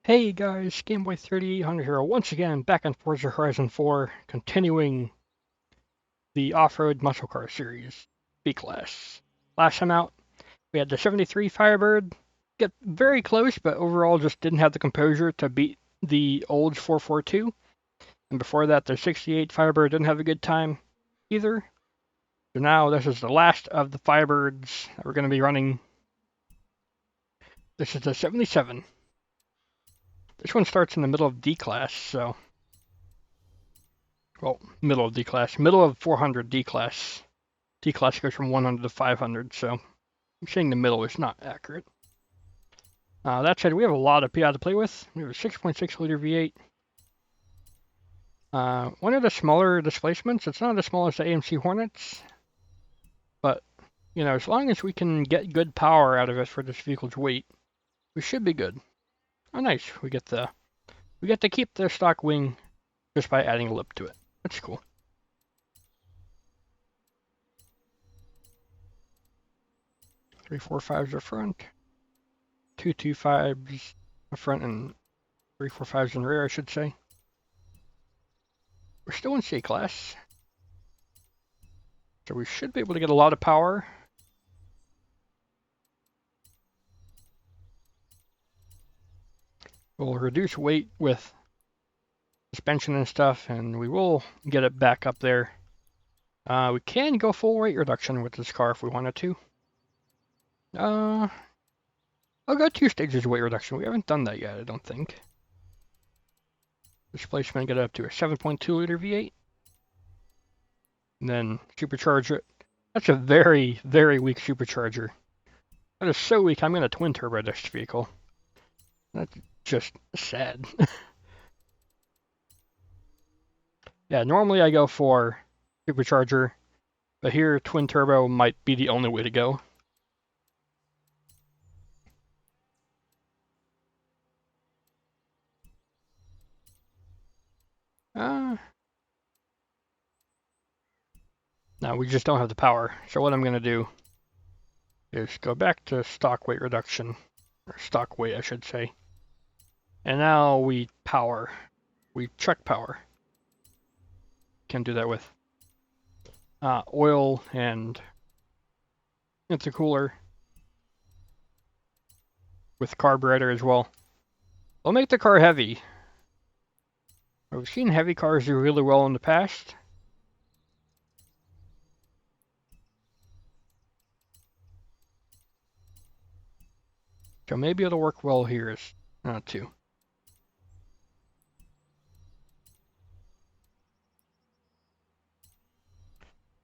Hey guys, Gameboy 3800 here, once again back on Forza Horizon 4, continuing the off-road muscle car series, B-Class. Last time out, we had the 73 Firebird, get very close, but overall just didn't have the composure to beat the old 442. And before that, the 68 Firebird didn't have a good time either. So now this is the last of the Firebirds that we're going to be running. This is the 77. This one starts in the middle of D-Class, so... Well, middle of D-Class. Middle of 400 D-Class. D-Class goes from 100 to 500, so I'm saying the middle is not accurate. That said, we have a lot of PI to play with. We have a 6.6 liter V8. One of the smaller displacements. It's not as small as the AMC Hornets, but, you know, as long as we can get good power out of it for this vehicle's weight, we should be good. Oh, nice. We get to keep the stock wing just by adding a lip to it. That's cool. 345s up front, 225s up front, and 345s in rear, I should say. We're still in C class, so we should be able to get a lot of power. We'll reduce weight with suspension and stuff, and we will get it back up there. We can go full weight reduction with this car if we wanted to. I'll go 2 stages of weight reduction. We haven't done that yet, I don't think. Displacement, get it up to a 7.2 liter V8. And then supercharge it. That's a very, very weak supercharger. That is so weak, I'm going to twin turbo this vehicle. That's just sad. Yeah, normally I go for supercharger, but here twin turbo might be the only way to go. Now we just don't have the power. So what I'm going to do is go back to stock weight reduction, or stock weight I should say. And now we power. We check power. Can do that with oil and intercooler. With carburetor as well. We'll make the car heavy. We've seen heavy cars do really well in the past. So maybe it'll work well here too.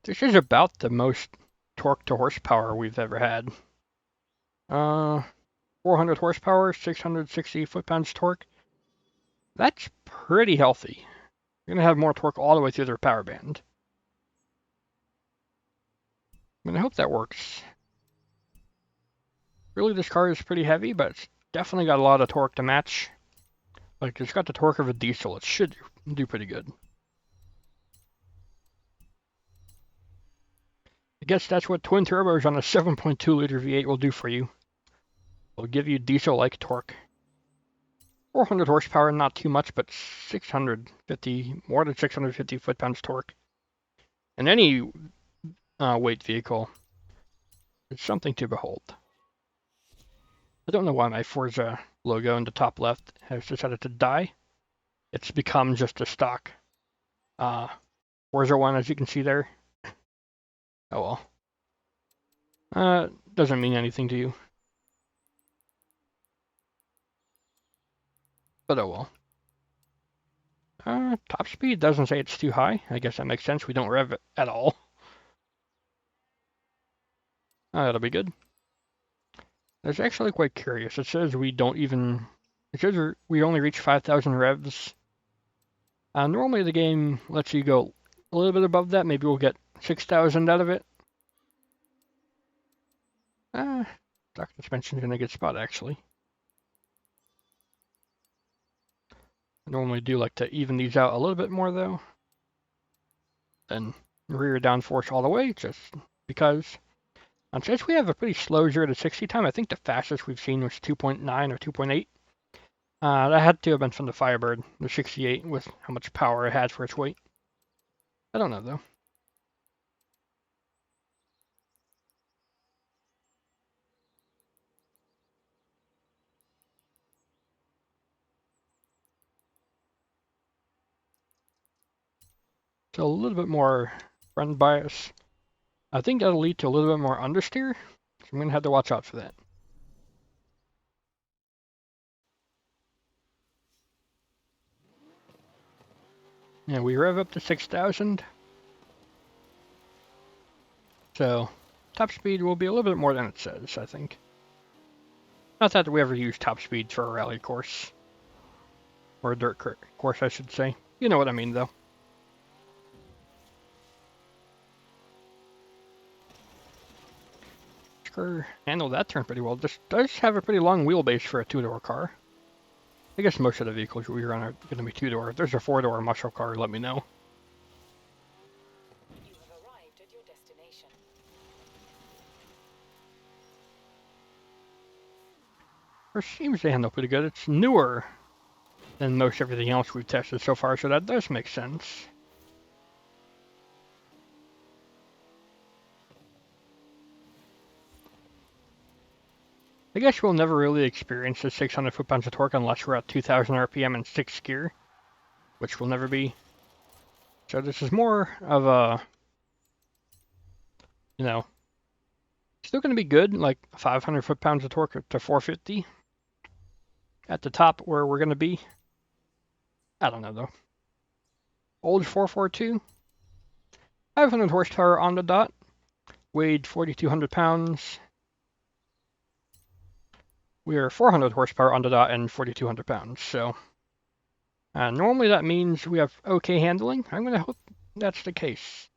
This is about the most torque to horsepower we've ever had. 400 horsepower, 660 foot-pounds torque. That's pretty healthy. You're going to have more torque all the way through their power band. I mean, I hope that works. Really, this car is pretty heavy, but it's definitely got a lot of torque to match. Like, it's got the torque of a diesel. It should do pretty good. I guess that's what twin turbos on a 7.2 liter V8 will do for you. It'll give you diesel-like torque. 400 horsepower, not too much, but 650, more than 650 foot-pounds torque. And any weight vehicle, it's something to behold. I don't know why my Forza logo in the top left has decided to die. It's become just a stock Forza one, as you can see there. Oh well. Doesn't mean anything to you. But oh well. Top speed doesn't say it's too high. I guess that makes sense. We don't rev it at all. That'll be good. That's actually quite curious. It says we only reach 5,000 revs. Normally the game lets you go a little bit above that. Maybe we'll get 6,000 out of it. Stock suspension's in a good spot, actually. I normally do like to even these out a little bit more, though. Then rear downforce all the way, just because. And since we have a pretty slow 0 to 60 time, I think the fastest we've seen was 2.9 or 2.8. That had to have been from the Firebird, the 68, with how much power it had for its weight. I don't know, though. So a little bit more front bias. I think that'll lead to a little bit more understeer, so I'm going to have to watch out for that. And we rev up to 6,000. So top speed will be a little bit more than it says, I think. Not that we ever use top speed for a rally course. Or a dirt course, I should say. You know what I mean, though. Sure, handled that turn pretty well. This does have a pretty long wheelbase for a two-door car. I guess most of the vehicles we run are going to be two-door. If there's a four-door muscle car, let me know. You have arrived at your destination. It seems to handle pretty good. It's newer than most everything else we've tested so far, so that does make sense. I guess we'll never really experience the 600 foot-pounds of torque unless we're at 2,000 RPM in 6th gear, which will never be. So this is more of a, you know, still going to be good, like 500 foot-pounds of torque to 450. At the top where we're going to be. I don't know, though. Old 442. 500 horsepower on the dot. Weighed 4,200 pounds. We are 400 horsepower on the dot and 4,200 pounds, so normally that means we have okay handling. I'm going to hope that's the case.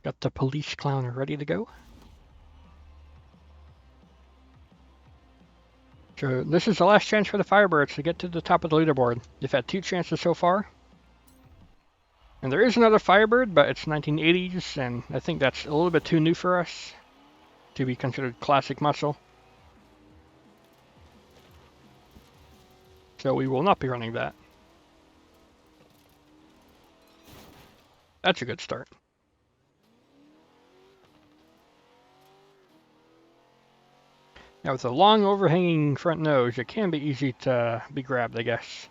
Got the police clown ready to go. So this is the last chance for the Firebirds to get to the top of the leaderboard. They've had 2 chances so far. And there is another Firebird, but it's 1980s, and I think that's a little bit too new for us to be considered classic muscle. So we will not be running that. That's a good start. Now with a long overhanging front nose, it can be easy to be grabbed, I guess.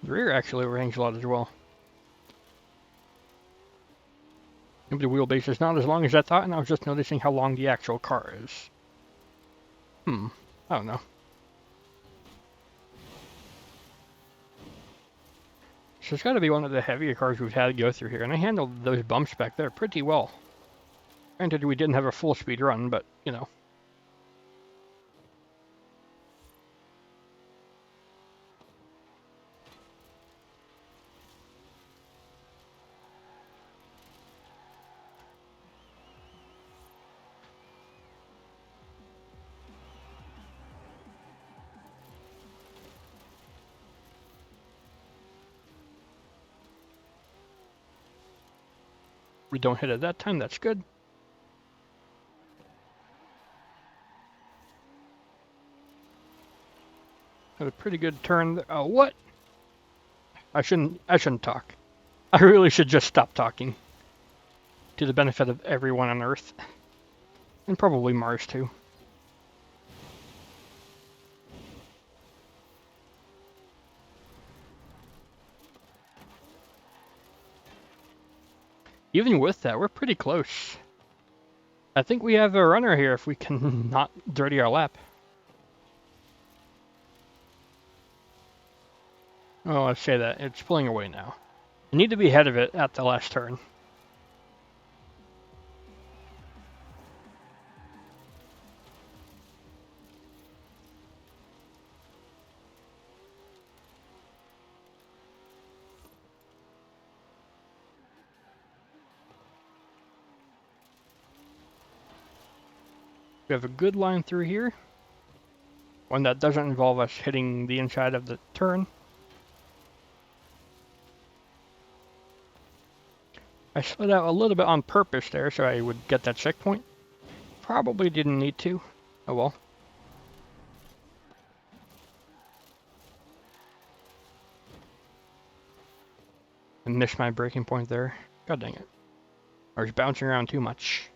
The rear actually overhangs a lot as well. Maybe the wheelbase is not as long as I thought, and I was just noticing how long the actual car is. I don't know. So it's got to be one of the heavier cars we've had to go through here, and I handled those bumps back there pretty well. Granted, we didn't have a full speed run, but, you know. We don't hit it that time, that's good. Had a pretty good turn. Oh, what? I shouldn't talk. I really should just stop talking. To the benefit of everyone on Earth. And probably Mars, too. Even with that, we're pretty close. I think we have a runner here if we can not dirty our lap. Oh, I say that. It's pulling away now. I need to be ahead of it at the last turn. We have a good line through here. One that doesn't involve us hitting the inside of the turn. I slid out a little bit on purpose there so I would get that checkpoint. Probably didn't need to. Oh well. I missed my braking point there. God dang it. I was bouncing around too much.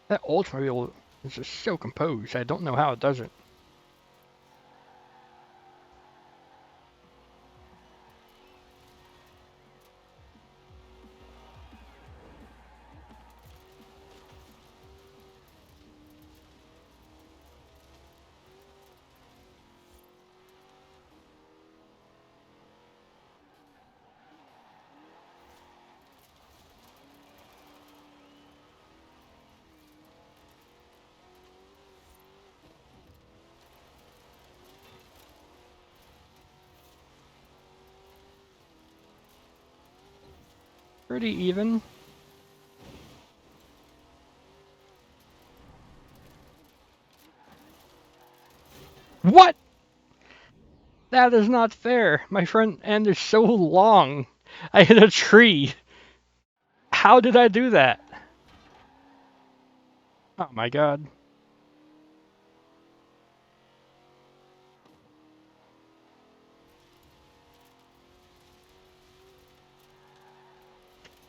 That Oldsmobile is just so composed. I don't know how it does it. Pretty even. What? That is not fair. My front end is so long. I hit a tree. How did I do that? Oh my god.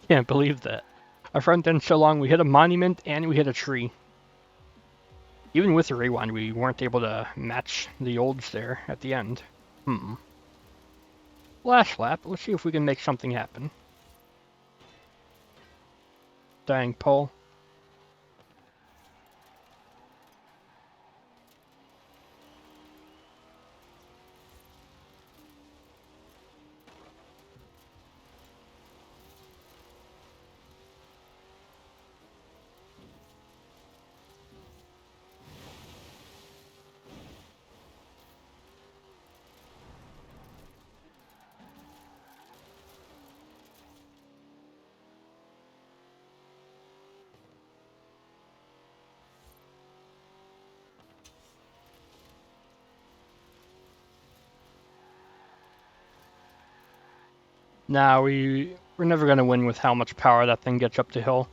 Can't believe that. Our front end's so long, we hit a monument and we hit a tree. Even with the rewind, we weren't able to match the olds there at the end. Last lap, let's see if we can make something happen. Dang pole. Nah, we're never gonna win with how much power that thing gets up the hill.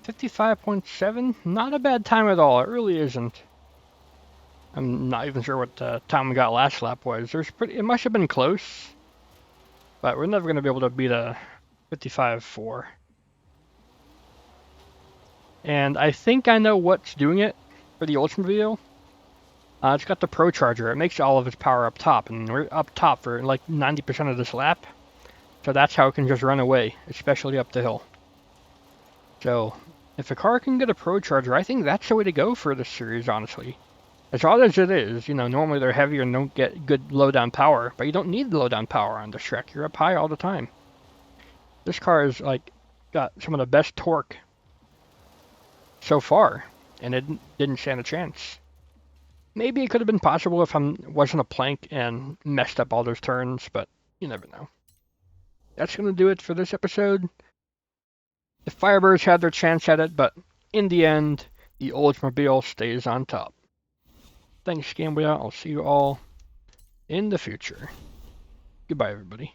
55.7? Not a bad time at all, it really isn't. I'm not even sure what time we got last lap was. It must have been close, but we're never gonna be able to beat a 55.4. And I think I know what's doing it for the Oldsmobile. It's got the Pro Charger. It makes all of its power up top, and we're up top for like 90% of this lap. So that's how it can just run away, especially up the hill. So if a car can get a Pro Charger, I think that's the way to go for this series, honestly. As odd as it is, you know, normally they're heavier and don't get good low-down power, but you don't need the low-down power on this Shrek. You're up high all the time. This car is like got some of the best torque so far, and it didn't stand a chance. Maybe it could have been possible if I wasn't a plank and messed up all those turns, but you never know. That's going to do it for this episode. The Firebirds had their chance at it, but in the end, the Oldsmobile stays on top. Thanks, Gambia. I'll see you all in the future. Goodbye, everybody.